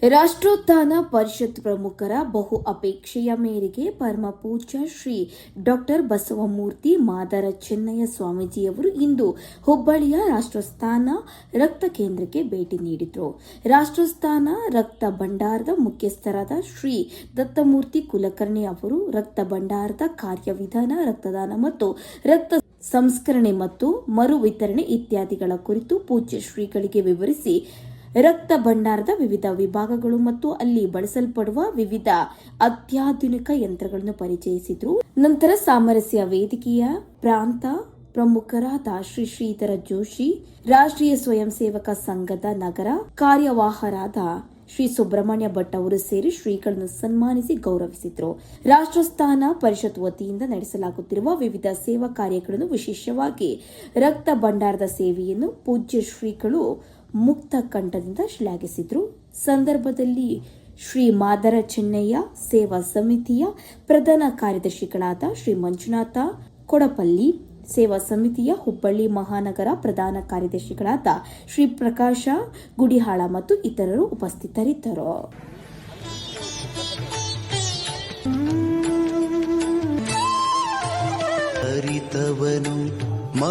ರಾಷ್ಟ್ರೋತ್ಥಾನ ಪರಿಷತ್ ಪ್ರಮುಖರ ಬಹು ಅಪೇಕ್ಷೆಯ ಮೇರೆಗೆ ಪರಮ ಪೂಜ್ಯ ಶ್ರೀ ಡಾಕ್ಟರ್ ಬಸವಮೂರ್ತಿ ಮಾದರ ಚೆನ್ನಯ್ಯ ಸ್ವಾಮೀಜಿಯವರು ಇಂದು ಹುಬ್ಬಳ್ಳಿಯ ರಾಷ್ಟ್ರೋತ್ಥಾನ ರಕ್ತ ಕೇಂದ್ರಕ್ಕೆ ಭೇಟಿ ನೀಡಿದರು. ರಾಷ್ಟ್ರೋತ್ಥಾನ ರಕ್ತ ಭಂಡಾರದ ಮುಖ್ಯಸ್ಥರಾದ ಶ್ರೀ ದತ್ತಮೂರ್ತಿ ಕುಲಕರ್ಣಿ ಅವರು ರಕ್ತ ಭಂಡಾರದ ಕಾರ್ಯವಿಧಾನ, ರಕ್ತದಾನ ಮತ್ತು ರಕ್ತ ಸಂಸ್ಕರಣೆ ಮತ್ತು ಮರು ವಿತರಣೆ ಇತ್ಯಾದಿಗಳ ಕುರಿತು ಪೂಜ್ಯ ಶ್ರೀಗಳಿಗೆ ವಿವರಿಸಿ ರಕ್ತ ಭಂಡಾರದ ವಿವಿಧ ವಿಭಾಗಗಳು ಮತ್ತು ಅಲ್ಲಿ ಬಳಸಲ್ಪಡುವ ವಿವಿಧ ಅತ್ಯಾಧುನಿಕ ಯಂತ್ರಗಳನ್ನು ಪರಿಚಯಿಸಿದರು. ನಂತರ ಸಾಮರಸ್ಯ ವೇದಿಕೆಯ ಪ್ರಾಂತ ಪ್ರಮುಖರಾದ ಶ್ರೀ ಶ್ರೀಧರ ಜೋಶಿ, ರಾಷ್ಟ್ರೀಯ ಸ್ವಯಂ ಸೇವಕ ಸಂಘದ ನಗರ ಕಾರ್ಯವಾಹರಾದ ಶ್ರೀ ಸುಬ್ರಹ್ಮಣ್ಯ ಭಟ್ ಅವರು ಸೇರಿ ಶ್ರೀಗಳನ್ನು ಸನ್ಮಾನಿಸಿ ಗೌರವಿಸಿದರು. ರಾಷ್ಟ್ರಸ್ಥಾನ ಪರಿಷತ್ ವತಿಯಿಂದ ನಡೆಸಲಾಗುತ್ತಿರುವ ವಿವಿಧ ಸೇವಾ ಕಾರ್ಯಗಳನ್ನು, ವಿಶೇಷವಾಗಿ ರಕ್ತ ಭಂಡಾರದ ಸೇವೆಯನ್ನು ಪೂಜ್ಯ ಶ್ರೀಗಳು ಮುಕ್ತ ಕಂಠದಿಂದ ಶ್ಲಾಘಿಸಿದರು. ಸಂದರ್ಭದಲ್ಲಿ ಶ್ರೀ ಮಾದರ ಚೆನ್ನಯ್ಯ ಸೇವಾ ಸಮಿತಿಯ ಪ್ರಧಾನ ಕಾರ್ಯದರ್ಶಿಗಳಾದ ಶ್ರೀ ಮಂಜುನಾಥ ಕೊಡಪಲ್ಲಿ, ಸೇವಾ ಸಮಿತಿಯ ಹುಬ್ಬಳ್ಳಿ ಮಹಾನಗರ ಪ್ರಧಾನ ಕಾರ್ಯದರ್ಶಿಗಳಾದ ಶ್ರೀ ಪ್ರಕಾಶ ಗುಡಿಹಾಳ ಮತ್ತು ಇತರರು ಉಪಸ್ಥಿತರಿದ್ದರು.